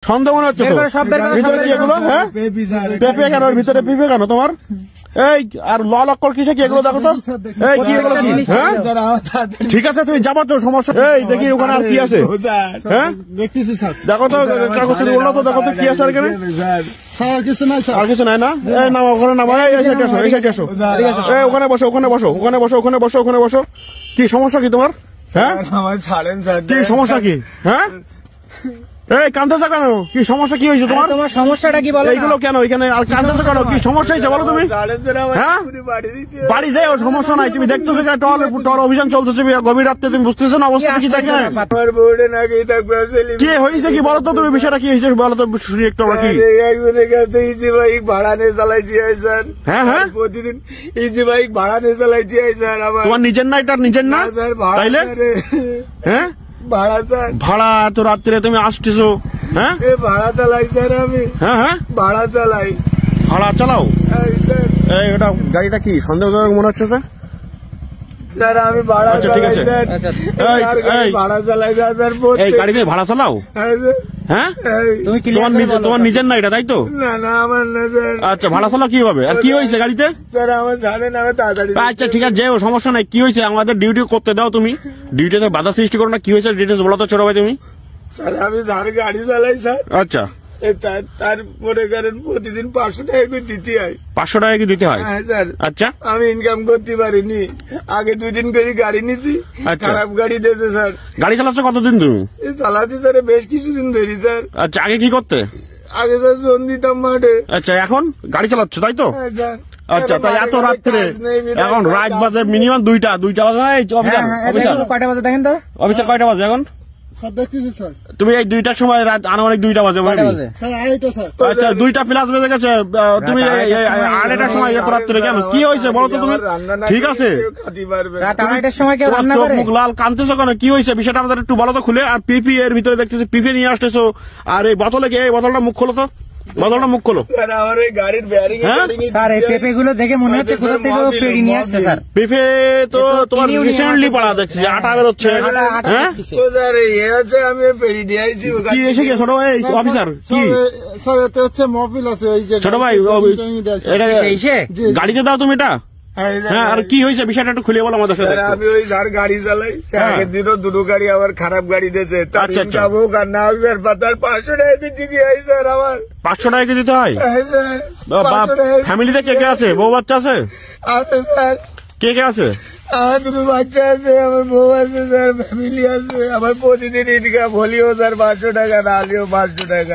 সন্দেহ মনে হচ্ছে তো ভিতরে কি এগুলো? হ্যাঁ, পেঁপে কেন? ওর ভিতরে পেঁপে কেন তোমার? এই আর লাল অক্ষর কিসে কি এগুলো? দেখো তো, এই কি এগুলো কি? হ্যাঁ ঠিক আছে, তুমি যাবো তো, সমস্যা। এই দেখি ওখানে আর কি আছে। হ্যাঁ দেখতেছি স্যার, দেখো তো কাগজ বললো তো, দেখো তো কি আছে এখানে। আর কিছু নাই না? এই নামা, ওখানে নামা, এই সাইডে আসো, এই সাইডে আসো, এই ওখানে বসো, ওখানে বসো, ওখানে বসো, ওখানে বসো, ওখানে বসো। কি সমস্যা কি তোমার? হ্যাঁ কি সমস্যা কি? হ্যাঁ এই কাঁদতেছো কেন? কি সমস্যা কি হয়েছে তোমার? তোমার সমস্যাটা কি বলো? এইগুলো কেন এখানে? আর কাঁদতেছো কেন? কি সমস্যা হয়েছে বলো তুমি? হ্যাঁ বাড়ি যাই, সমস্যা নাই। তুমি দেখতেছো টহল অভিযান চলতেছে গভীর রাত্রে, তুমি বুঝতেছো না অবস্থা কি থাকে? কি হয়েছে কি বলো তো তুমি? বিষয়টা কি হয়েছে বলো তো, শুনি একটু। আমরা কি একজনের কাছে ইজি বাইক ভাড়া নিয়ে চালাই দিয়ে স্যার। হ্যাঁ হ্যাঁ প্রতিদিন ইজি বাইক ভাড়া নিয়ে চালাই দিয়ে স্যার। আমার তোমার নিজের না? এটা নিজের না স্যার? তাইলে হ্যাঁ ভাড়া স্যার, ভাড়া এত রাত্রে তুমি আসতেছো? হ্যাঁ ভাড়া চালাই স্যার আমি। হ্যাঁ হ্যাঁ ভাড়া চালাই। ভাড়া চালাও? এই ওটা গাড়িটা কি সন্দেহজনক মনে হচ্ছে স্যার? স্যার আমি ভাড়া চালাই স্যার। ভাড়া চালাই স্যার। এই গাড়ি নিয়ে ভাড়া চালাও? হ্যাঁ তুমি তোমার নিজের না এটা, তাই তো? না না আমার না স্যার। আচ্ছা ভাড়া চালাও কি হবে? আর কি হয়েছে গাড়িতে? স্যার আমার জানেন, আমি তাড়াতাড়ি। আচ্ছা ঠিক আছে, যাও, সমস্যা নাই। কি হয়েছে আমাদের ডিউটি করতে দাও, তুমি ডিউটিতে বাধা সৃষ্টি করো না। কি হয়েছে ডিটেলস বলো তো ছোট ভাই তুমি। স্যার আমি যার গাড়ি চালাই স্যার, আচ্ছা তার মনে করেন প্রতিদিন 500 টাকা করে দিতে হয়। 500 টাকা কি দিতে হয়? হ্যাঁ স্যার। আচ্ছা আমি ইনকাম করতে পারিনি, আগে 2 দিন করে গাড়ি নিছি। আচ্ছা। খারাপ গাড়ি দিয়েছে স্যার। গাড়ি চালাচ্ছ কতদিন তুমি? চালাচ্ছি স্যার বেশ কিছুদিন ধরে স্যার। আচ্ছা আগে কি করতে? আগে স্যার জোন দিতাম মাঠে। আচ্ছা এখন গাড়ি চালাচ্ছ তাই তো? হ্যাঁ স্যার। আচ্ছা তাই এত রাত্রে এখন রাত বাজে মিনিমাম 2টা বাজে না? এই অফিসার কয়টা বাজে দেখেন তো? অফিসার কয়টা বাজে এখন? স্যার দেখতেছি স্যার। তুমি এই 2টার সময় রাত আনুমানিক 2টা বাজে। স্যার আড়াইটা স্যার। আচ্ছা 2টা প্লাস বেজে গেছে, তুমি 2:30টার সময় এত রাত্রে কেন? কি হয়েছে বলো তো তুমি? ঠিক আছে রাত 2:30টার সময় কেউ রান্না করে? মুখ লাল, কাঁদতেছো কেন? কি হয়েছে বিষয়টা আমাদের একটু বলো তো খুলে। আর পিপি এর ভিতরে দেখতেছি পিপি নিয়ে আসতেছো, আর এই বোতলে কি? এই বোতলটা মুখ খোলো তো, বোতলটা মুখ খোলো। আমার ওই গাড়ির ব্যারিং স্যার এই পেঁপে গুলো দেখে মনে হচ্ছে কোথা থেকে পেড়ি নিয়ে আসছে স্যার। পেঁপে তো তোমার রিসেন্টলি পড়া দেখছি, আটা বেরোচ্ছে। হ্যাঁ স্যার এই হচ্ছে আমি পেড়ি দিয়ে আইছি। কি এসে গিয়ে ছোট ভাই অফিসার? কি স্যার এতে হচ্ছে মহফিল আছে এই যে ছোট ভাই? এটা গাড়িতে দাও তুমি এটা? হ্যাঁ আর কি হয়েছে বিষয়টা একটু খুলে বলো আমাদের সাথে। আমি ওই যার গাড়ি চালাই, আগের দিনও 2টো গাড়ি আবার খারাপ গাড়ি দিয়েছে। যাবো আর না হোক স্যার, 500 টাকা দিতে হয় স্যার। আমার 500 টাকা কি দিতে হয়? ফ্যামিলিতে কে কে আছে? বউ বাচ্চা আছে? আছে স্যার। কে কে আছে? আমার 2 বাচ্চা আছে, আমার বউ আছে স্যার, ফ্যামিলি আছে। আমার প্রতিদিন ইনকাম হলেও স্যার 500 টাকা, না হলেও 500 টাকা।